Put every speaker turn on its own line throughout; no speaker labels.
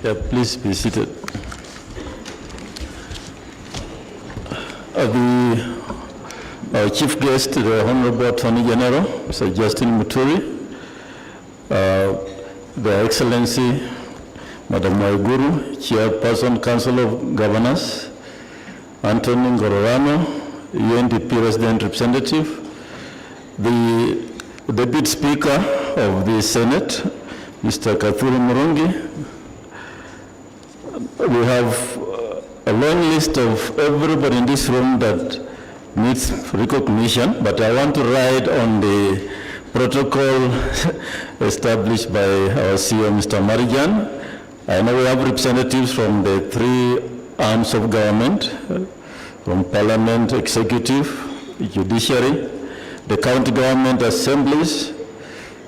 Yeah, please be seated. Our chief guest, the Honorable Attorney General, Mr. Justin Muturi, Their Excellency, Madam Waiguru, Chairperson, Council of Governors, Anthony Ngororano, UNDP Resident Representative, the Deputy Speaker of the Senate, Mr. Kathuri Murungi. We have a long list of everybody in this room that needs recognition, but I want to ride on the protocol established by our CEO, Mr. Marijan. I know we have representatives from the three arms of government, from Parliament, Executive, Judiciary, the county government assemblies,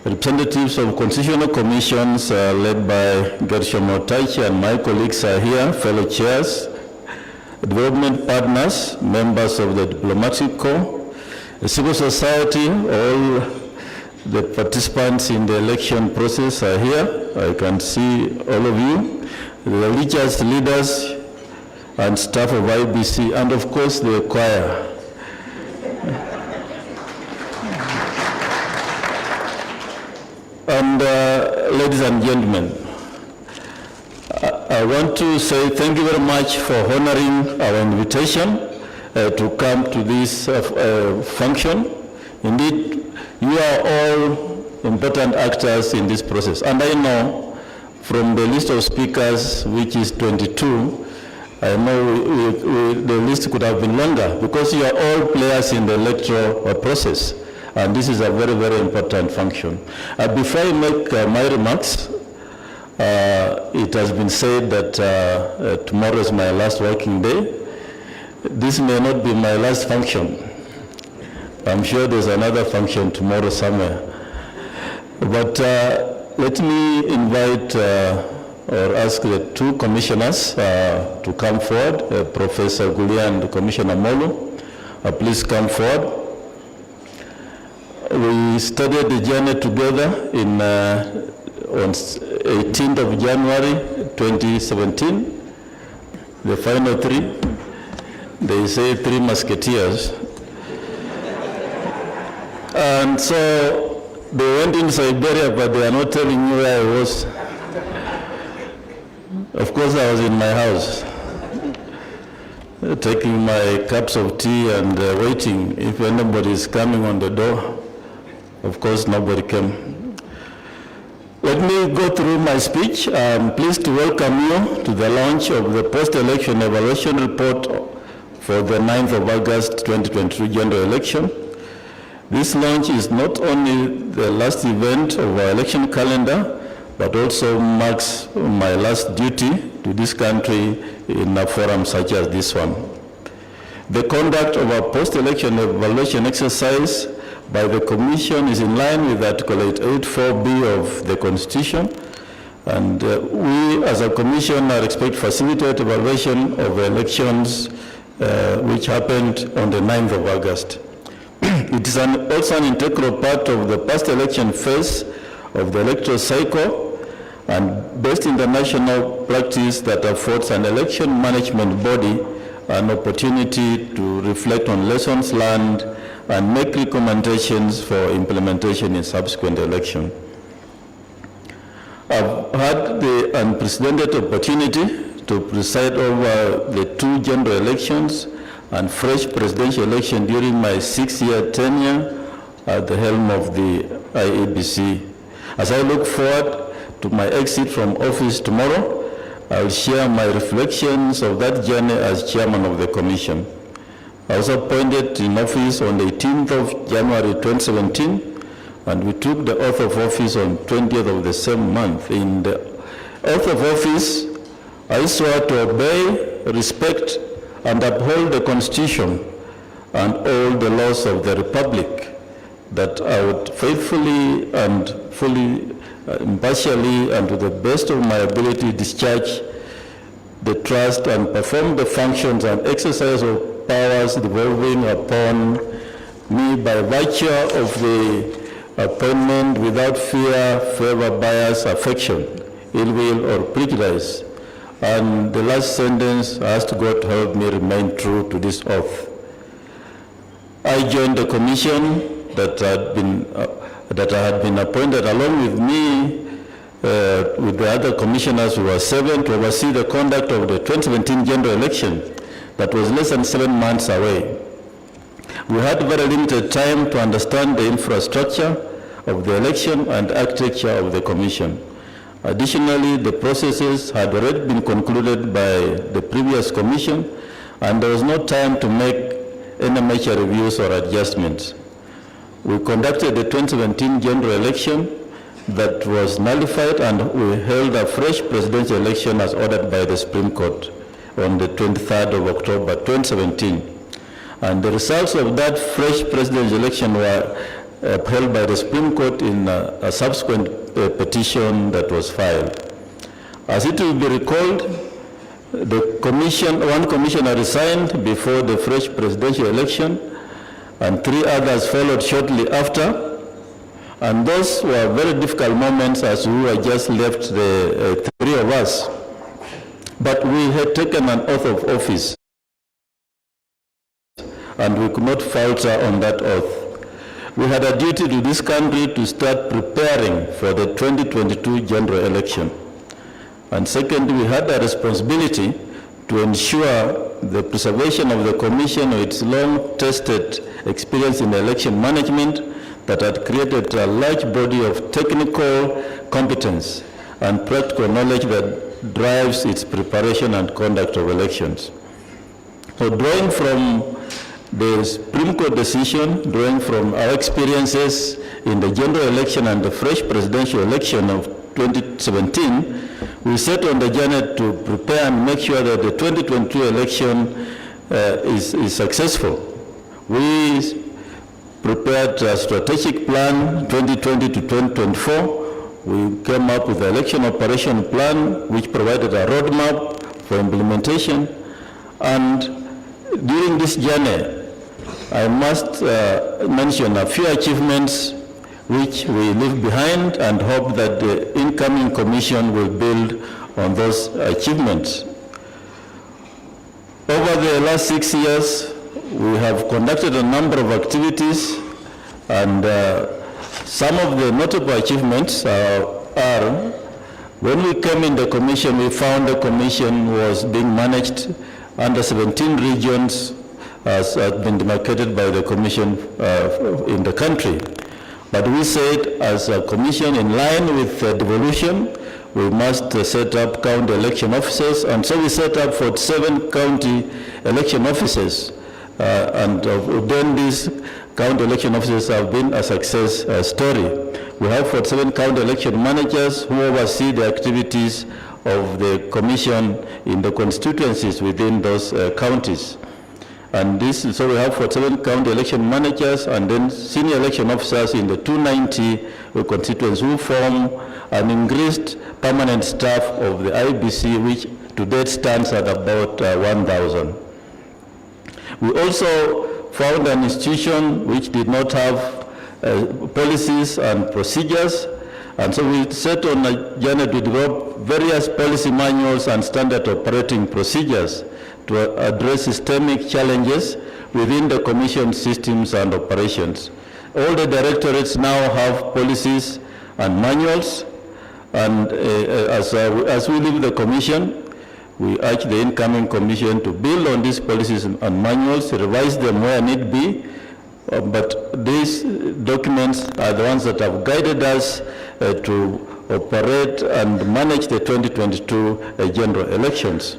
representatives of constitutional commissions led by Gershom Otaichi, and my colleagues are here, fellow chairs, development partners, members of the diplomatic corps, the civil society, all the participants in the election process are here. I can see all of you, the religious leaders and staff of IEBC, and of course the choir. And ladies and gentlemen, I want to say thank you very much for honoring our invitation to come to this function. Indeed, you are all important actors in this process. And I know from the list of speakers, which is 22, I know the list could have been longer because you are all players in the electoral process. And this is a very, very important function. Before I make my remarks, it has been said that tomorrow is my last working day. This may not be my last function. I'm sure there's another function tomorrow somewhere. But let me invite or ask the two commissioners to come forward, Professor Gulia and Commissioner Molu. Please come forward. We started the journey together on 18th of January 2017. The final three, they say three musketeers. And so they went in Siberia, but they are not telling you where I was. Of course, I was in my house, taking my cups of tea and waiting if anybody is coming on the door. Of course, nobody came. Let me go through my speech. I'm pleased to welcome you to the launch of the post-election evaluation report for the 9th of August 2022 general election. This launch is not only the last event of our election calendar, but also marks my last duty to this country in a forum such as this one. The conduct of our post-election evaluation exercise by the Commission is in line with Article 884B of the Constitution, and we as a Commission are expected to facilitate evaluation of elections which happened on the 9th of August. It is also an integral part of the post-election phase of the electoral cycle, and based in the national practice that affords an election management body an opportunity to reflect on lessons learned and make recommendations for implementation in subsequent election. I've had the unprecedented opportunity to preside over the two general elections and fresh presidential election during my 6-year tenure at the helm of the IEBC. As I look forward to my exit from office tomorrow, I'll share my reflections of that journey as chairman of the commission. I was appointed in office on the 18th of January 2017, and we took the oath of office on 20th of the same month. In the oath of office, I swore to obey, respect, and uphold the Constitution and all the laws of the Republic, that I would faithfully and fully, impartially, and to the best of my ability discharge the trust and perform the functions and exercise of powers devolving upon me by virtue of the appointment without fear, favor, bias, affection, ill will, or prejudice. And the last sentence, I asked God to help me remain true to this oath. I joined the commission that I had been appointed along with me, with the other commissioners who were 7, to oversee the conduct of the 2017 general election that was less than 7 months away. We had very limited time to understand the infrastructure of the election and architecture of the commission. Additionally, the processes had already been concluded by the previous commission, and there was no time to make any major reviews or adjustments. We conducted the 2017 general election that was nullified, and we held a fresh presidential election as ordered by the Supreme Court on the 23rd of October 2017. And the results of that fresh presidential election were upheld by the Supreme Court in a subsequent petition that was filed. As it will be recalled, one commissioner resigned before the fresh presidential election, and 3 others followed shortly after. And those were very difficult moments as we were just left, the 3 of us. But we had taken an oath of office, and we could not falter on that oath. We had a duty to this country to start preparing for the 2022 general election. And second, we had a responsibility to ensure the preservation of the commission with its long-tested experience in election management that had created a large body of technical competence and practical knowledge that drives its preparation and conduct of elections. So drawing from the Supreme Court decision, drawing from our experiences in the general election and the fresh presidential election of 2017, we set on the journey to prepare and make sure that the 2022 election is successful. We prepared a strategic plan 2020 to 2024. We came up with the election operation plan, which provided a roadmap for implementation. And during this journey, I must mention a few achievements which we leave behind and hope that the incoming commission will build on those achievements. Over the last 6 years, we have conducted a number of activities, and some of the notable achievements are when we came in the commission, we found the commission was being managed under 17 regions as had been demarcated by the commission in the country. But we said, as a commission, in line with devolution, we must set up county election offices, and so we set up 47 county election offices. And then these county election offices have been a success story. We have 47 county election managers who oversee the activities of the commission in the constituencies within those counties. And so we have 47 county election managers and then senior election officers in the 290 constituencies who form an increased permanent staff of the IEBC, which to date stands at about 1,000. We also found an institution which did not have policies and procedures, and so we set on a journey to develop various policy manuals and standard operating procedures to address systemic challenges within the commission systems and operations. All the directorates now have policies and manuals, and as we leave the commission, we urge the incoming commission to build on these policies and manuals, revise them where need be, but these documents are the ones that have guided us to operate and manage the 2022 general elections.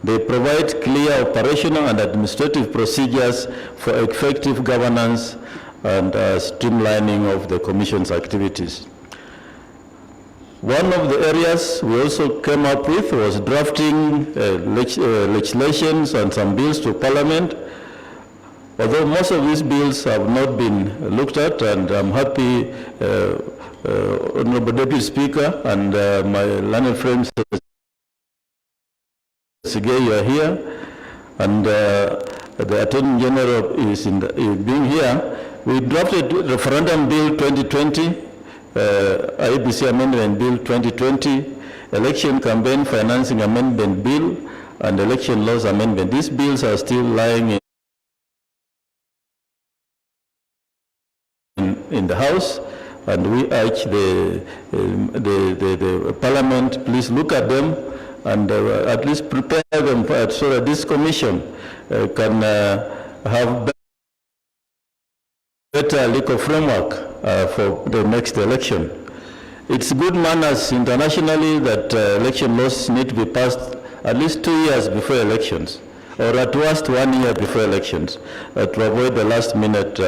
They provide clear operational and administrative procedures for effective governance and streamlining of the Commission's activities. One of the areas we also came up with was drafting legislations and some bills to Parliament. Although most of these bills have not been looked at, and I'm happy, Honorable Deputy Speaker and my learned friends, you are here, and the Attorney General is being here. We drafted Referendum Bill 2020, IEBC Amendment Bill 2020, Election Campaign Financing Amendment Bill and Election Laws Amendment. These bills are still lying in the House, and we urge the Parliament, please look at them and at least prepare them so that this commission can have better legal framework for the next election. It's good manners internationally that election laws need to be passed at least 2 years before elections, or at worst 1 year before elections, to avoid the last minute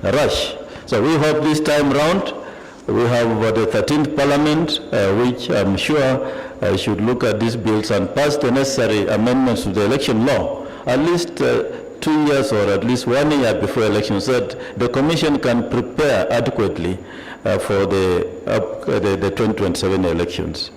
rush. So we hope this time round we have the 13th Parliament, which I'm sure should look at these bills and pass the necessary amendments to the election law, at least 2 years or at least 1 year before elections, so that the Commission can prepare adequately for the 2027 elections.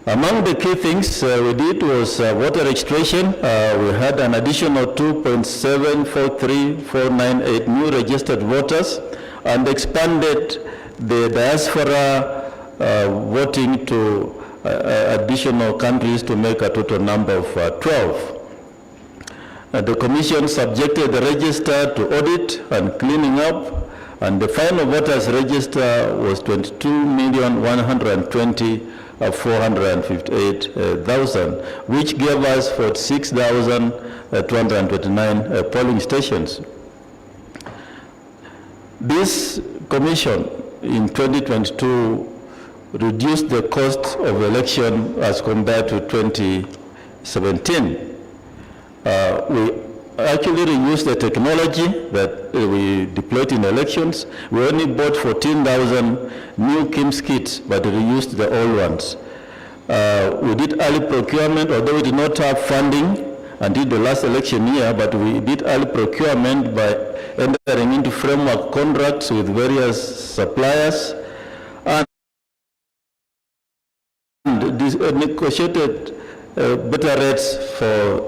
Among the key things we did was voter registration. We had an additional 2.743498 new registered voters and expanded the diaspora voting to additional countries to make a total number of 12. The Commission subjected the register to audit and cleaning up, and the final voters register was 22,120,458,000, which gave us 46,229 polling stations. This commission in 2022 reduced the cost of election as compared to 2017. We actually reused the technology that we deployed in elections. We only bought 14,000 new KIMS kits, but reused the old ones. We did early procurement, although we did not have funding until the last election year, but we did early procurement by entering into framework contracts with various suppliers and negotiated better rates for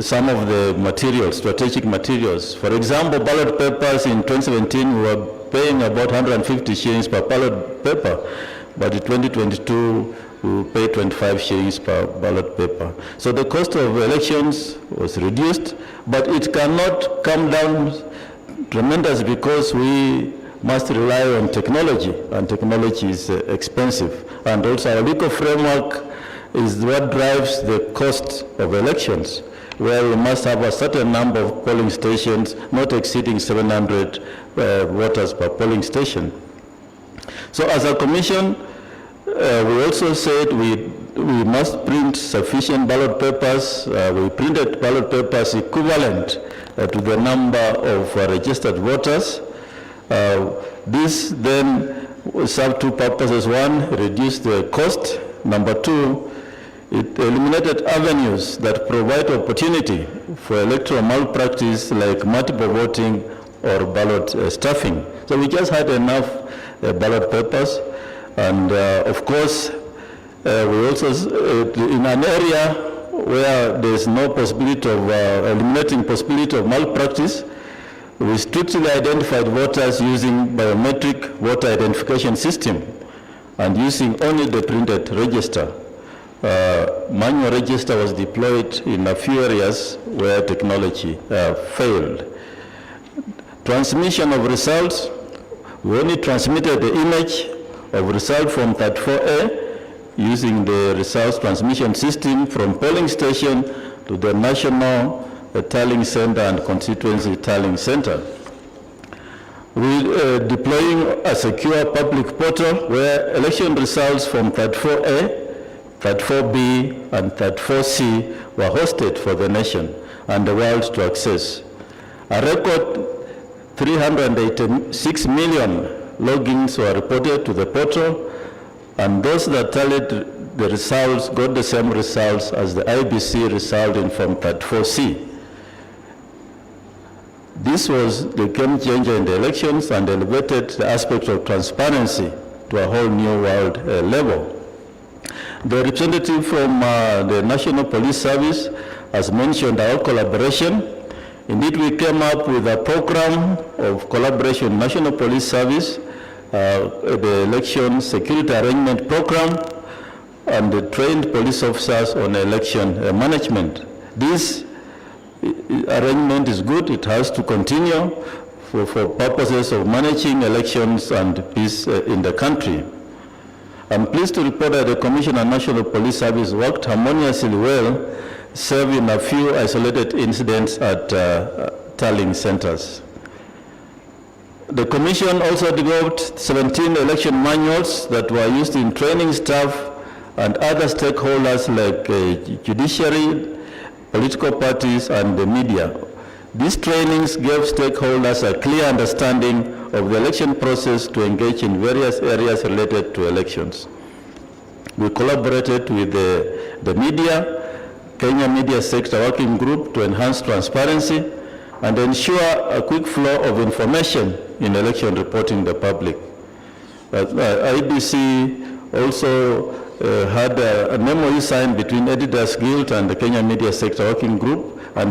some of the materials, strategic materials. For example, ballot papers in 2017 we were paying about 150 shillings per ballot paper, but in 2022 we will pay 25 shillings per ballot paper. So the cost of elections was reduced, but it cannot come down tremendous because we must rely on technology, and technology is expensive. And also our legal framework is what drives the cost of elections, where we must have a certain number of polling stations, not exceeding 700 voters per polling station. So as a commission, we also said we must print sufficient ballot papers. We printed ballot papers equivalent to the number of registered voters. This then served two purposes. One, reduced the cost. Number two, it eliminated avenues that provide opportunity for electoral malpractice like multiple voting or ballot stuffing. So we just had enough ballot papers, and of course we also, in an area where there's no possibility of eliminating possibility of malpractice, we strictly identified voters using biometric voter identification system and using only the printed register. Manual register was deployed in a few areas where technology failed. Transmission of results, we only transmitted the image of result from 34A using the results transmission system from polling station to the national tallying center and constituency tallying center. We deploying a secure public portal where election results from 34A, 34B, and 34C were hosted for the nation and the world to access. A record 386 million logins were reported to the portal, and those that tallied the results got the same results as the IEBC result in Form 34C. This was the game changer in the elections and elevated the aspect of transparency to a whole new world level. The representative from the National Police Service has mentioned our collaboration. Indeed, we came up with a program of collaboration with National Police Service the election security arrangement program, and trained police officers on election management. This arrangement is good. It has to continue for purposes of managing elections and peace in the country. I'm pleased to report that the Commission on National Police Service worked harmoniously well, serving a few isolated incidents at tallying centers. The Commission also developed 17 election manuals that were used in training staff and other stakeholders like judiciary, political parties, and the media. These trainings gave stakeholders a clear understanding of the election process to engage in various areas related to elections. We collaborated with the media, Kenya Media Sector Working Group to enhance transparency and ensure a quick flow of information in election reporting to the public. IEBC also had a MOU signed between Editors Guild and the Kenya Media Sector Working Group, and